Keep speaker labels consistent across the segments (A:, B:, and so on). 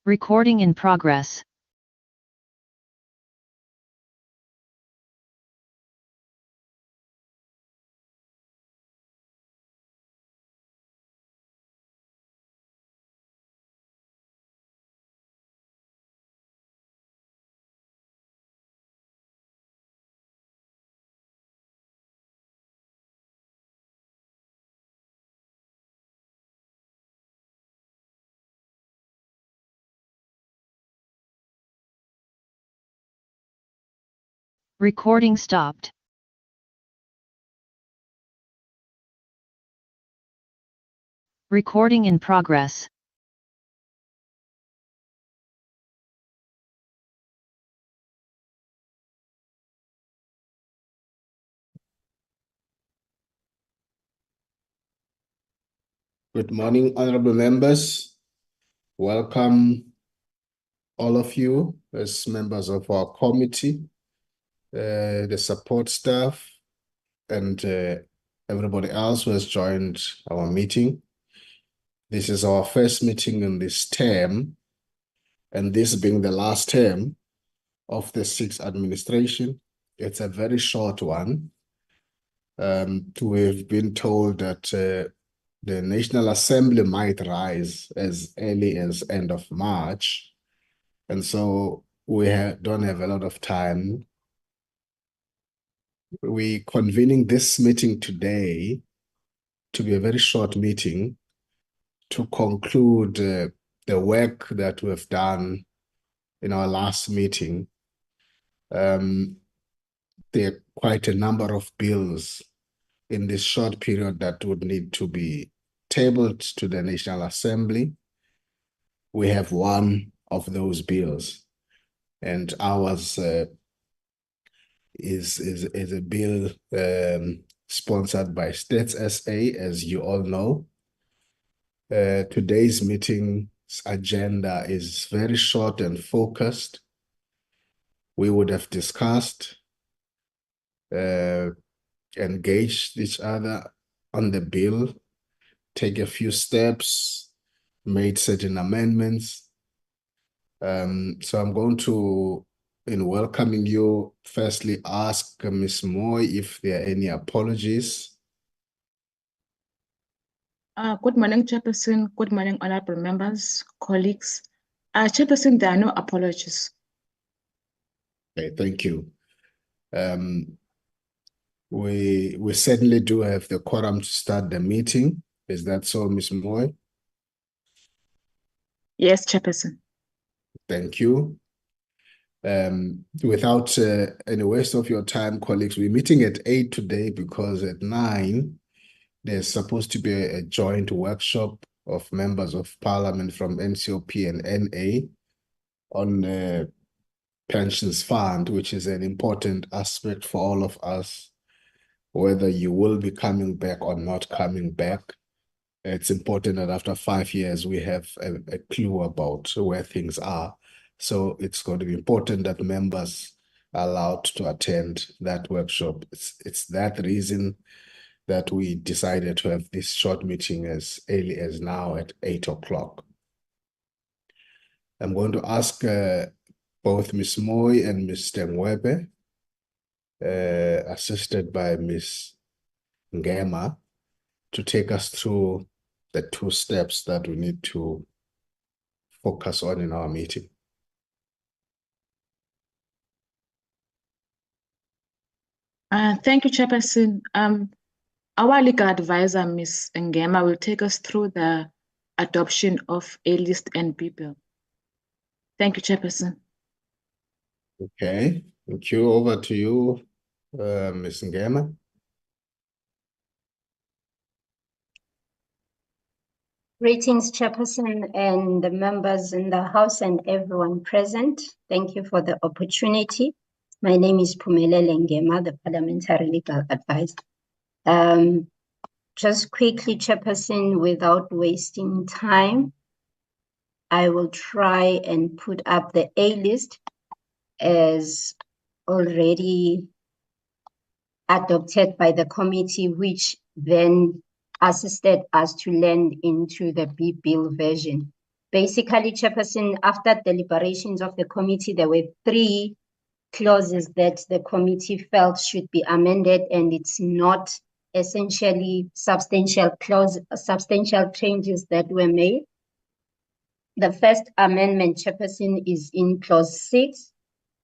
A: Recording in progress. Recording stopped. Recording in progress.
B: Good morning, honorable members. Welcome all of you as members of our committee, the support staff, and everybody else who has joined our meeting. This is our first meeting in this term, and this being the last term of the sixth administration. It's a very short one. We've been told that the National Assembly might rise as early as end of March. And so we don't have a lot of time. We're convening this meeting today to be a very short meeting to conclude the work that we've done in our last meeting. There are quite a number of bills in this short period that would need to be tabled to the National Assembly. We have one of those bills, and ours is a bill sponsored by States SA, as you all know. Today's meeting's agenda is very short and focused. We would have discussed, engaged each other on the bill, take a few steps, made certain amendments. So I'm going to, in welcoming you, firstly ask Ms. Moy if there are any apologies.
C: Good morning, Chairperson. Good morning, honorable members, colleagues. Chairperson, there are no apologies.
B: Okay, thank you. We certainly do have the quorum to start the meeting. Is that so, Ms. Moy?
C: Yes, Chairperson.
B: Thank you. Without any waste of your time, colleagues, we're meeting at 8 today because at 9, there's supposed to be a joint workshop of members of parliament from NCOP and NA on pensions fund, which is an important aspect for all of us, whether you will be coming back or not coming back. It's important that after 5 years, we have a clue about where things are. So it's going to be important that members are allowed to attend that workshop. It's that reason that we decided to have this short meeting as early as now at 8 o'clock. I'm going to ask both Ms. Moy and Mr. Mwebe, assisted by Ms. Ngema, to take us through the 2 steps that we need to focus on in our meeting.
C: Thank you, Chairperson. Our legal advisor, Ms. Ngema, will take us through the adoption of A list and B bill. Thank you, Chairperson.
B: Okay, thank you. Over to you, Ms. Ngema.
D: Greetings, Chairperson, and the members in the House and everyone present. Thank you for the opportunity. My name is Phumelele Ngema, the Parliamentary Legal Advisor. Just quickly, Chairperson, without wasting time, I will try and put up the A list as already adopted by the committee, which then assisted us to land into the B bill version. Basically, Chairperson, after deliberations of the committee, there were 3 clauses that the committee felt should be amended, and it's not essentially substantial changes that were made. The first amendment, Chairperson, is in clause 6.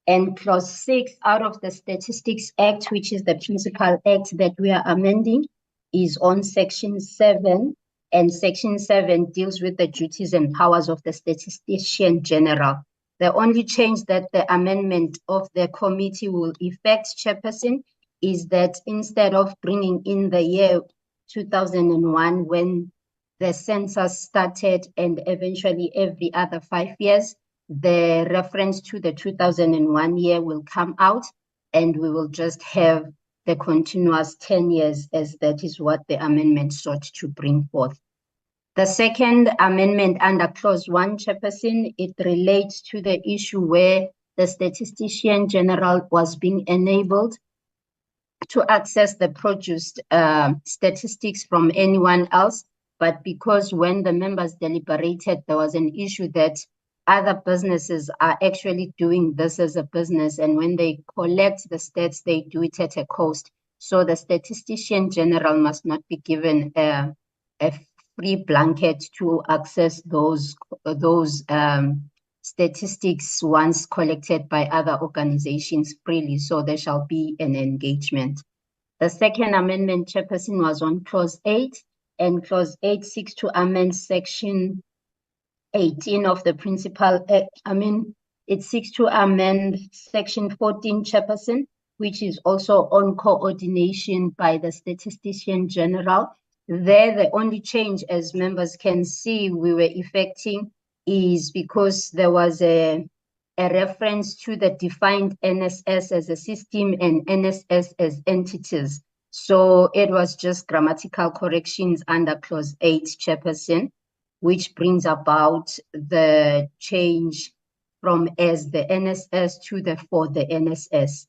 D: And clause 6 out of the Statistics Act, which is the principal act that we are amending, is on section 7. And section 7 deals with the duties and powers of the Statistician General. The only change that the amendment of the committee will effect, Chairperson, is that instead of bringing in the year 2001 when the census started and eventually every other 5 years, the reference to the 2001 year will come out, and we will just have the continuous 10 years, as that is what the amendment sought to bring forth. The second amendment under clause 1, Chairperson, it relates to the issue where the Statistician General was being enabled to access the produced statistics from anyone else. But because when the members deliberated, there was an issue that other businesses are actually doing this as a business, and when they collect the stats, they do it at a cost. So the Statistician General must not be given a free blanket to access those statistics once collected by other organizations freely. So there shall be an engagement. The second amendment, Chairperson, was on clause 8, and clause 8 seeks to amend section 18 of the principal act. It seeks to amend section 14, Chairperson, which is also on coordination by the Statistician General. There, the only change, as members can see, we were effecting is because there was a reference to the defined NSS as a system and NSS as entities. So it was just grammatical corrections under clause 8, Chairperson, which brings about the change from as the NSS to the for the NSS.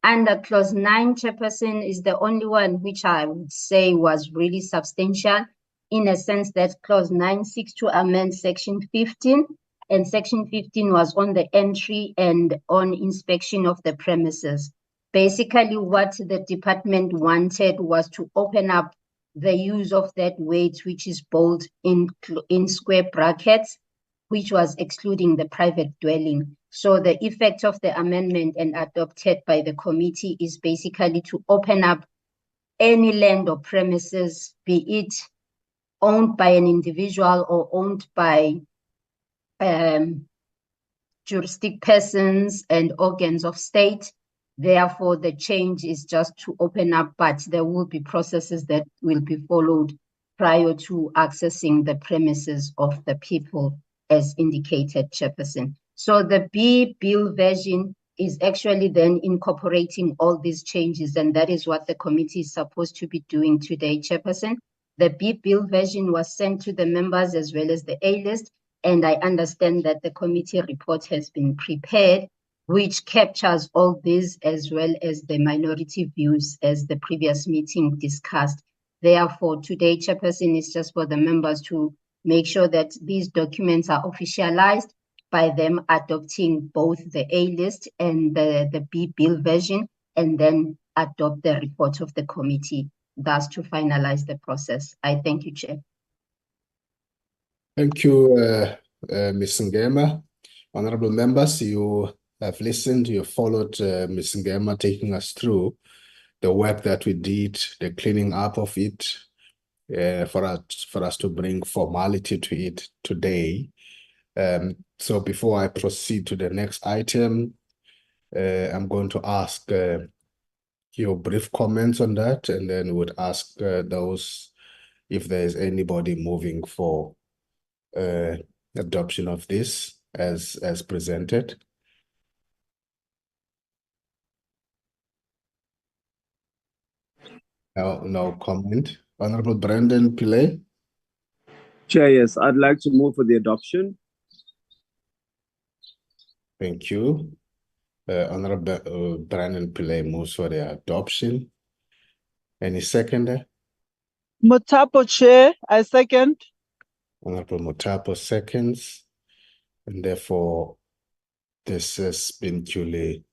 D: Under clause 9, Chairperson, is the only one which I would say was really substantial, in a sense that clause 9 seeks to amend section 15, and section 15 was on the entry and on inspection of the premises. Basically, what the department wanted was to open up the use of that weight, which is bold in square brackets, which was excluding the private dwelling. So the effect of the amendment and adopted by the committee is basically to open up any land or premises, be it owned by an individual or owned by juristic persons and organs of state. Therefore, the change is just to open up, but there will be processes that will be followed prior to accessing the premises of the people, as indicated, Chairperson. So the B bill version is actually then incorporating all these changes, and that is what the committee is supposed to be doing today, Chairperson. The B bill version was sent to the members as well as the A list, and I understand that the committee report has been prepared, which captures all this as well as the minority views as the previous meeting discussed. Therefore, today, Chairperson, is just for the members to make sure that these documents are officialized by them adopting both the A list and the B bill version, and then adopt the report of the committee, thus to finalize the process. I thank you, Chair.
B: Thank you, Ms. Ngema. Honorable members, you have listened, you followed Ms. Ngema taking us through the work that we did, the cleaning up of it, for us to bring formality to it today. So before I proceed to the next item, I'm going to ask your brief comments on that, and then would ask those if there is anybody moving for adoption of this as presented. No comment. Honorable Brandon Pillay.
E: Chair, yes, I'd like to move for the adoption.
B: Thank you. Honorable Brandon Pillay moves for the adoption. Any seconder?
F: Mutapo, Chair, I second.
B: Honorable Mutapo seconds, and therefore this has been duly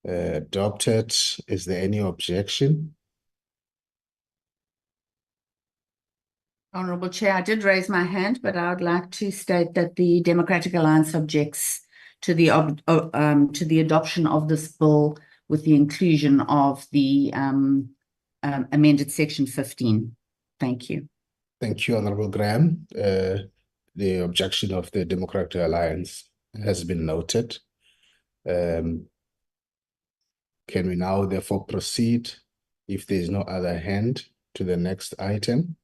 B: adopted. Is there any objection?
F: Honourable Chair, I did raise my hand, but I would like to state that the Democratic Alliance objects to the adoption of this bill with the inclusion of the amended section 15. Thank you.
B: Thank you, Honorable Graham. The objection of the Democratic Alliance has been noted. Can we now therefore proceed, if there is no other hand, to the next item?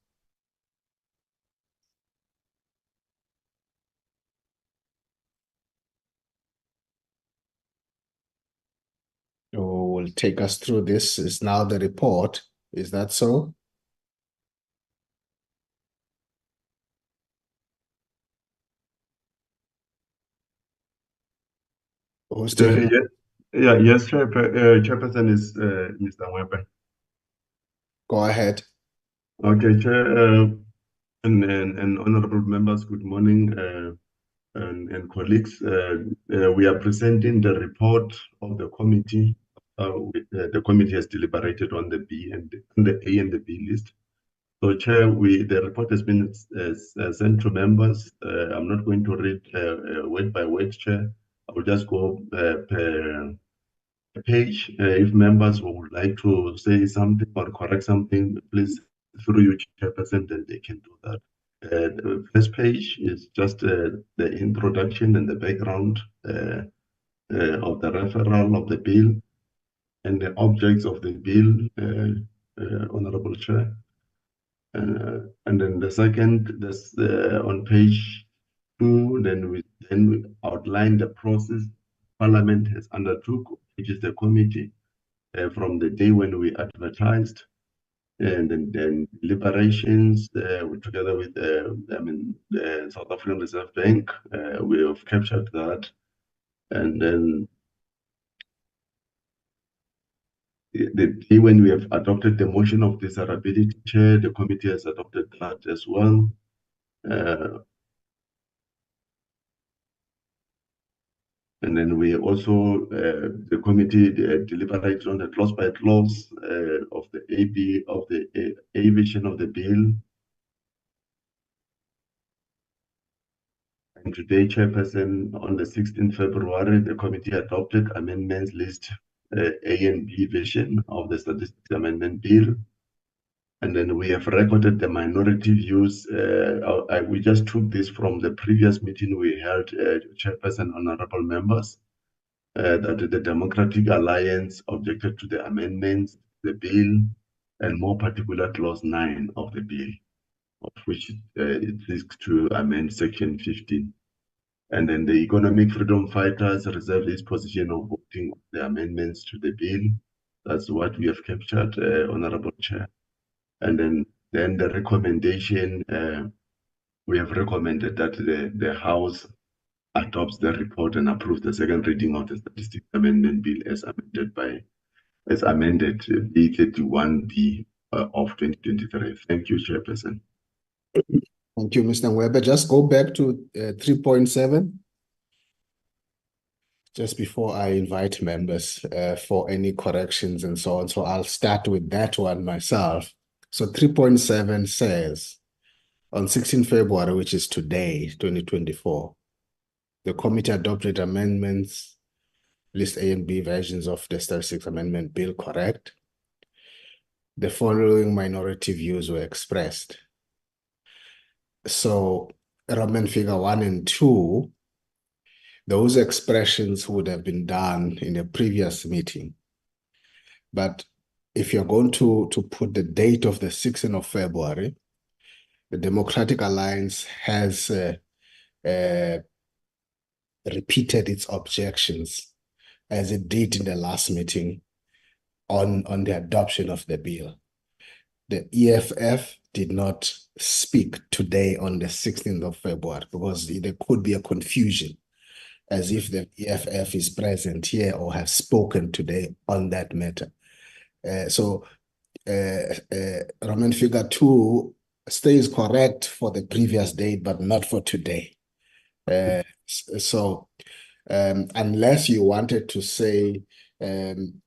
B: Who will take us through this is now the report. Is that so? Who's taking?
G: Yes, Chairperson is Mr. Weber.
B: Go ahead.
G: Okay, Chair, and honorable members, good morning, and colleagues. We are presenting the report of the committee. The committee has deliberated on the B and the A and the B list. So, Chair, the report has been sent to members. I'm not going to read word by word, Chair. I will just go per page. If members would like to say something or correct something, please, through you, Chairperson, then they can do that. The first page is just the introduction and the background of the referral of the bill and the objects of the bill, Honorable Chair. And then the second, this on page 2, then we outline the process Parliament has undertook, which is the committee, from the day when we advertised, and then deliberations together with the South African Reserve Bank. We have captured that, and then the day when we have adopted the motion of desirability, Chair, the committee has adopted that as well. And then we also, the committee deliberated on the clause by clause of the AB, of the A version of the bill. And today, Chairperson, on the 16th February, the committee adopted amendments list A and B version of the Statistics Amendment Bill. And then we have recorded the minority views. We just took this from the previous meeting we held, Chairperson, honorable members. That the Democratic Alliance objected to the amendments, the bill, and more particular clause 9 of the bill, of which it seeks to amend section 15. And then the economic freedom fighters reserved this position of voting the amendments to the bill. That's what we have captured, Honorable Chair. And then the recommendation, we have recommended that the House adopts the report and approves the second reading of the Statistics Amendment Bill as amended B31B of 2023. Thank you, Chairperson.
B: Thank you, Mr. Weber. Just go back to 3.7. Just before I invite members for any corrections and so on. So I'll start with that one myself. So 3.7 says, on 16 February, which is today, 2024, the committee adopted amendments, list A and B versions of the Statistics Amendment Bill, correct? The following minority views were expressed. So Roman figure 1 and 2, those expressions would have been done in a previous meeting. But if you're going to put the date of the 16th of February, the Democratic Alliance has repeated its objections as it did in the last meeting on the adoption of the bill. The EFF did not speak today on the 16th of February because there could be a confusion as if the EFF is present here or have spoken today on that matter. So Roman figure 2 stays correct for the previous date, but not for today. So unless you wanted to say, and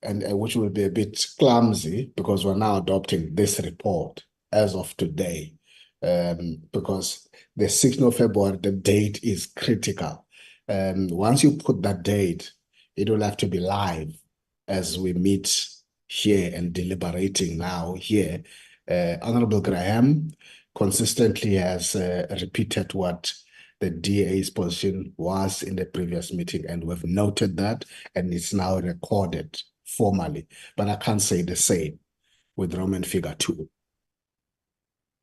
B: which will be a bit clumsy because we're now adopting this report as of today, because the 6th of February, the date is critical. Once you put that date, it will have to be live as we meet here and deliberating now here. Honorable Graham consistently has repeated what the DA's position was in the previous meeting, and we've noted that, and it's now recorded formally. But I can't say the same with Roman figure 2.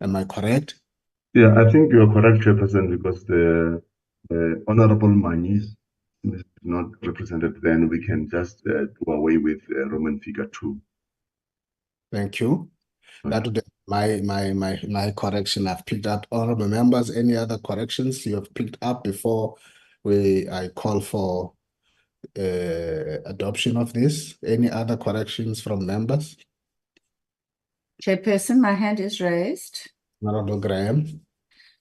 B: Am I correct?
G: Yeah, I think you're correct, Chairperson, because the Honorable Manis is not represented, then we can just do away with Roman figure 2.
B: Thank you. That would be my correction I've picked up. Honorable members, any other corrections you have picked up before I call for adoption of this? Any other corrections from members?
F: Chairperson, my hand is raised.
B: Honorable Graham.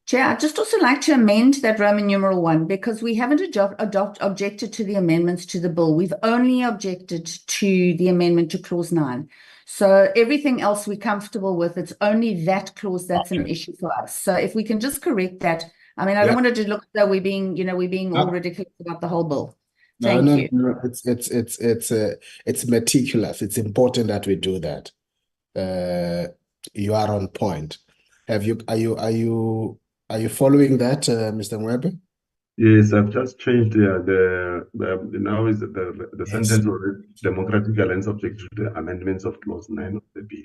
F: Chair, I'd just also like to amend that Roman numeral 1 because we haven't objected to the amendments to the bill. We've only objected to the amendment to clause 9. So everything else we're comfortable with. It's only that clause that's an issue for us. So if we can just correct that. I mean, I don't want it to look as though we're being all ridiculous about the whole bill. Thank you.
B: No, it's meticulous. It's important that we do that. You are on point. Are you following that, Mr. Mwebe?
G: Yes, I've just changed now is the sentence or Democratic Alliance object to the amendments of clause 9 of the bill.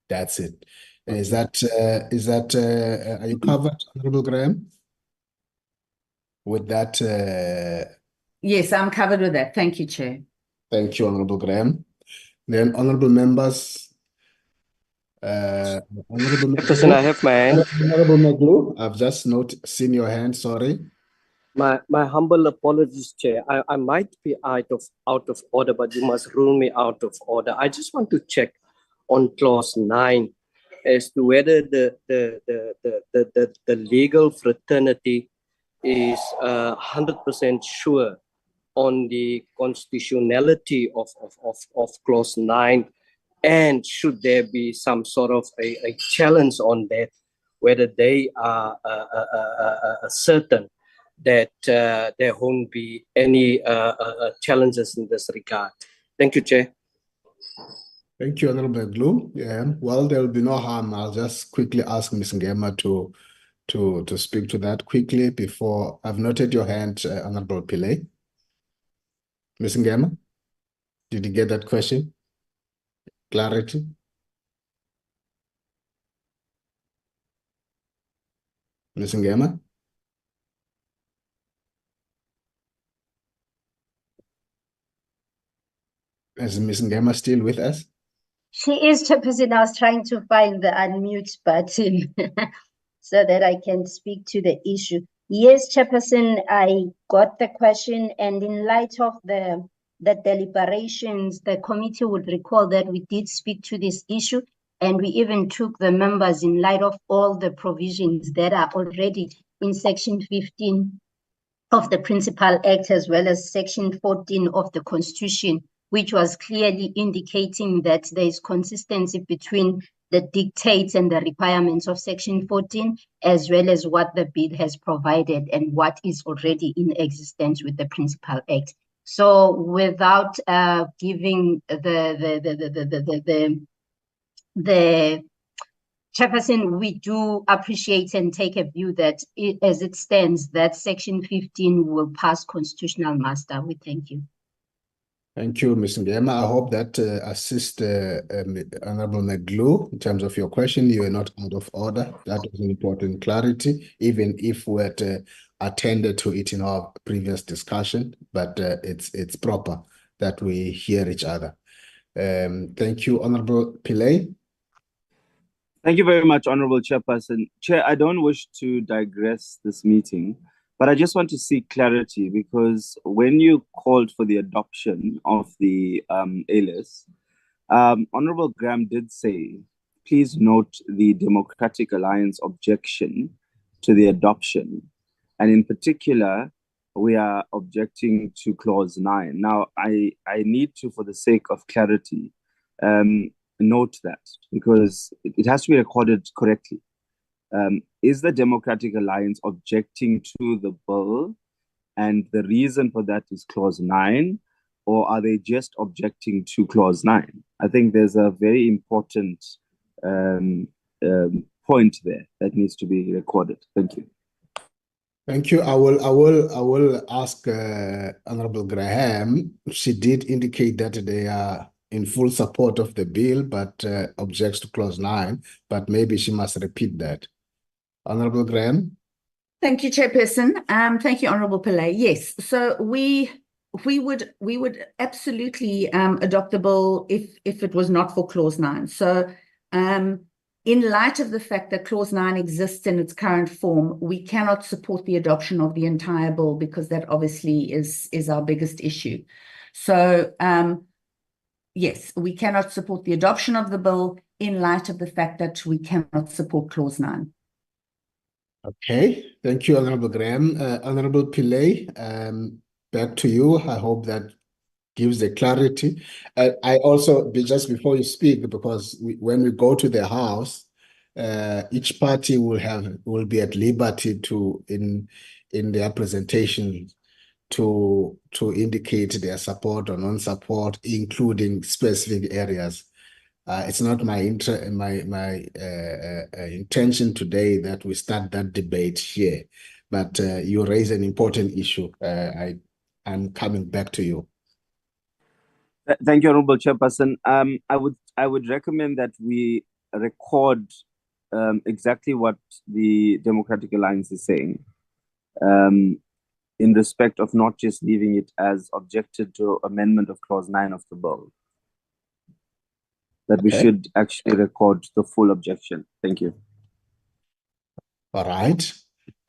B: That's it. Are you covered, Honorable Graham? With that,
F: yes, I'm covered with that. Thank you, Chair.
B: Thank you, Honorable Graham. Then, honorable members, Honorable
H: Person, I have my hand.
B: Honorable Maglu, I've just seen your hand. Sorry.
H: My humble apologies, Chair. I might be out of order, but you must rule me out of order. I just want to check on clause 9 as to whether the legal fraternity is 100% sure on the constitutionality of clause 9, and should there be some sort of a challenge on that, whether they are certain that there won't be any challenges in this regard. Thank you, Chair.
B: Thank you, Honorable Maglu. Yeah, well, there will be no harm. I'll just quickly ask Ms. Ngema to speak to that quickly before. I've noted your hand, Honorable Pillay. Ms. Ngema, did you get that question? Clarity? Ms. Ngema? Is Ms. Ngema still with us?
D: She is, Chairperson. I was trying to find the unmute button so that I can speak to the issue. Yes, Chairperson, I got the question, and in light of the deliberations, the committee would recall that we did speak to this issue, and we even took the members in light of all the provisions that are already in Section 15 of the Principal Act, as well as Section 14 of the Constitution, which was clearly indicating that there is consistency between the dictates and the requirements of Section 14, as well as what the bill has provided and what is already in existence with the Principal Act. So without giving the Chairperson, we do appreciate and take a view that as it stands, that Section 15 will pass constitutional muster. We thank you.
B: Thank you, Ms. Ngema. I hope that assists Honorable Maglu in terms of your question. You are not out of order. That was an important clarity, even if we had attended to it in our previous discussion, but it's proper that we hear each other. Thank you, Honorable Pillay.
E: Thank you very much, Honorable Chairperson. Chair, I don't wish to digress this meeting, but I just want to seek clarity, because when you called for the adoption of the ALIS, Honorable Graham did say please note the Democratic Alliance objection to the adoption. And in particular, we are objecting to clause 9. Now, I need to, for the sake of clarity, note that, because it has to be recorded correctly. Is the Democratic Alliance objecting to the bill, and the reason for that is clause 9, or are they just objecting to clause 9? I think there's a very important point there that needs to be recorded. Thank you.
B: Thank you. I will ask Honorable Graham. She did indicate that they are in full support of the bill, but objects to clause 9. But maybe she must repeat that. Honorable Graham.
F: Thank you, Chairperson. Thank you, Honorable Pillay. Yes, so we would absolutely adopt the bill if it was not for clause 9. So in light of the fact that clause 9 exists in its current form, we cannot support the adoption of the entire bill, because that obviously is our biggest issue. So yes, we cannot support the adoption of the bill in light of the fact that we cannot support clause 9.
B: Okay, thank you, Honorable Graham. Honorable Pillay, back to you. I hope that gives the clarity. I also, just before you speak, because when we go to the House, each party will be at liberty to, in their presentation, to indicate their support or non-support, including specific areas. It's not my intention today that we start that debate here, but you raise an important issue. I'm coming back to you.
E: Thank you, Honorable Chairperson. I would recommend that we record exactly what the Democratic Alliance is saying, in respect of not just leaving it as objected to amendment of clause 9 of the bill. That we should actually record the full objection. Thank you.
B: All right.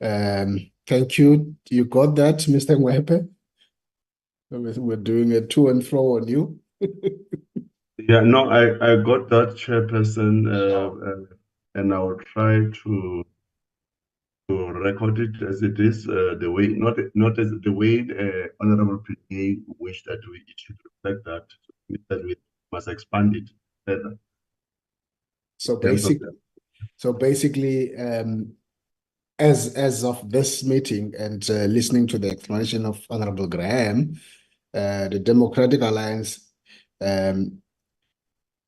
B: Thank you. You got that, Mr. Mwepe? We're doing a to and fro on you.
G: Yeah, no, I got that, Chairperson, and I will try to record it as it is, the way, not as the way Honorable PA wished that it should reflect that we must expand it further.
B: So basically, as of this meeting and listening to the explanation of Honorable Graham, the Democratic Alliance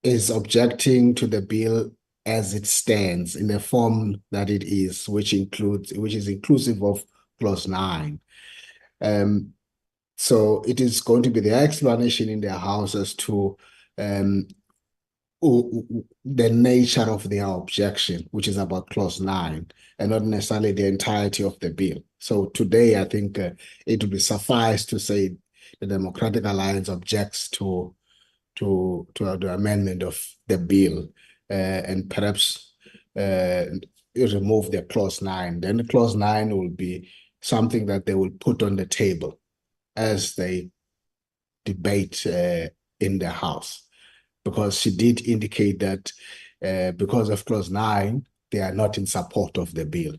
B: is objecting to the bill as it stands in the form that it is, which is inclusive of clause 9. So it is going to be the explanation in their House as to the nature of their objection, which is about clause 9, and not necessarily the entirety of the bill. So today, I think it would be suffice to say the Democratic Alliance objects to the amendment of the bill, and perhaps remove the clause 9. Then the clause 9 will be something that they will put on the table as they debate in the House. Because she did indicate that because of clause 9, they are not in support of the bill.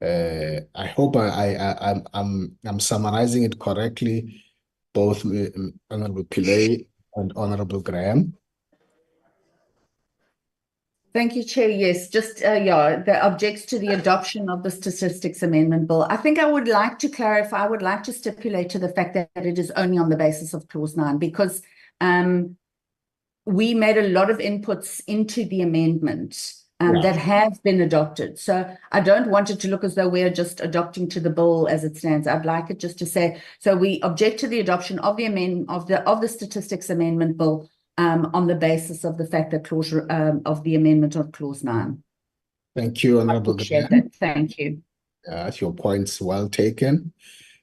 B: I hope I'm summarizing it correctly, both Honorable Pillay and Honorable Graham.
F: Thank you, Chair. Yes, just the objects to the adoption of the Statistics Amendment Bill. I think I would like to clarify, I would like to stipulate to the fact that it is only on the basis of clause 9, because we made a lot of inputs into the amendment that have been adopted. So I don't want it to look as though we're just adopting to the bill as it stands. I'd like it just to say, so we object to the adoption of the amendment of the Statistics Amendment Bill on the basis of the fact that clause of the amendment of clause 9.
B: Thank you, Honorable Graham.
F: Thank you.
B: Your points well taken.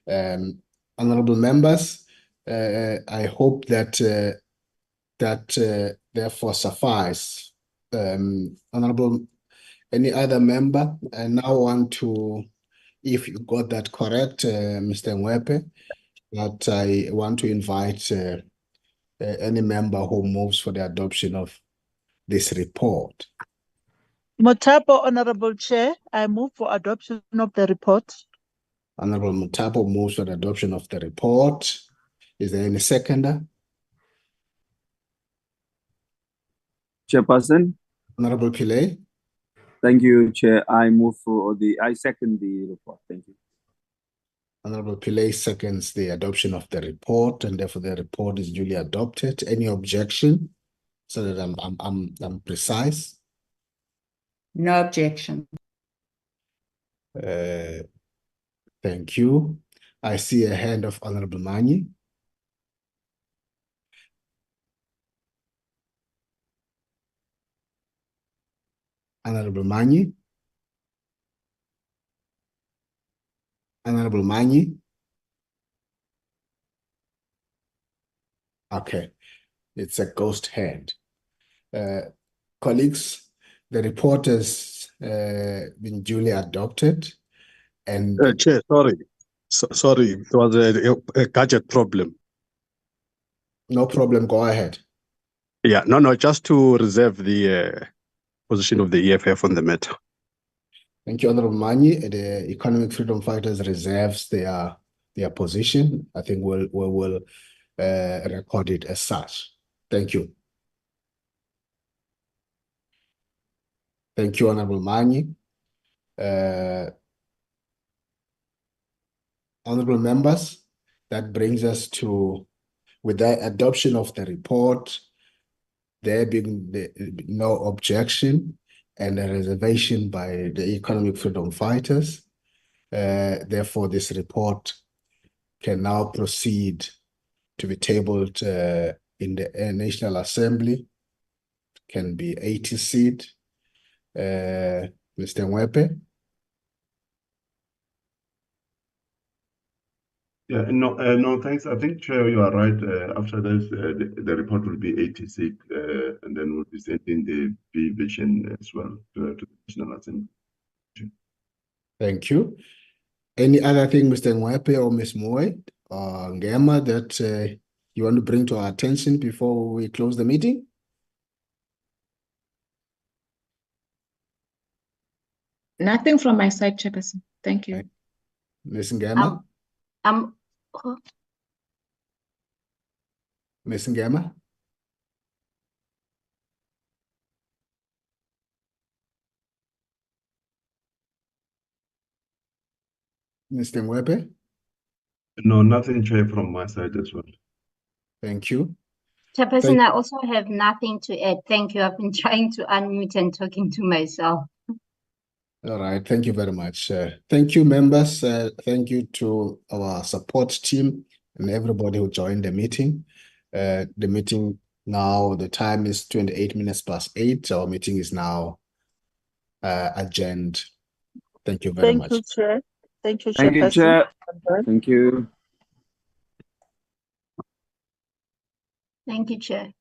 B: Honorable members, I hope that therefore suffice. Honorable, any other member? I now want to, if you got that correct, Mr. Mwepe, that I want to invite any member who moves for the adoption of this report.
I: Mutapo, Honorable Chair, I move for adoption of the report.
B: Honorable Mutapo moves for the adoption of the report. Is there any seconder?
E: Chairperson,
B: Honorable Pillay?
E: thank you, Chair. I second the report. Thank you.
B: Honorable Pillay seconds the adoption of the report, and therefore the report is duly adopted. Any objection? So that I'm precise.
F: No objection.
B: Thank you. I see a hand of Honorable Mani. Honorable Mani. Honorable Mani. Okay, it's a ghost hand. Colleagues, the report has been duly adopted, and
J: Chair, sorry. Sorry, it was a gadget problem.
B: no problem, go ahead.
J: Yeah, no, just to reserve the position of the EFF on the matter.
B: Thank you, Honorable Mani. The Economic Freedom Fighters reserves their position. I think we will record it as such. Thank you. Thank you, Honorable Mani. Honorable members, that brings us to, with the adoption of the report, there being no objection and a reservation by the Economic Freedom Fighters. Therefore, this report can now proceed to be tabled in the National Assembly. Can be 80 seat. Mr. Mwepe.
G: Yeah, no, thanks. I think, Chair, you are right. After this, the report will be 86, and then we'll be sending the vision as well to the National Assembly.
B: Thank you. Any other thing, Mr. Mwepe or Ms. Moy or Ngema, that you want to bring to our attention before we close the meeting?
C: Nothing from my side, Chairperson. Thank you.
B: Ms. Ngema? Ms. Ngema? Mr. Mwepe?
G: No, nothing, Chair, from my side as well.
B: Thank you.
D: Chairperson, I also have nothing to add. Thank you. I've been trying to unmute and talking to myself.
B: All right, thank you very much. Thank you, members. Thank you to our support team and everybody who joined the meeting. The meeting now, the time is 28 minutes past 8. Our meeting is now adjourned. Thank you very much.
I: Thank you, Chair. Thank you,
E: Thank you,
I: Chairperson.
E: Chair. Thank you.
D: Thank you, Chair.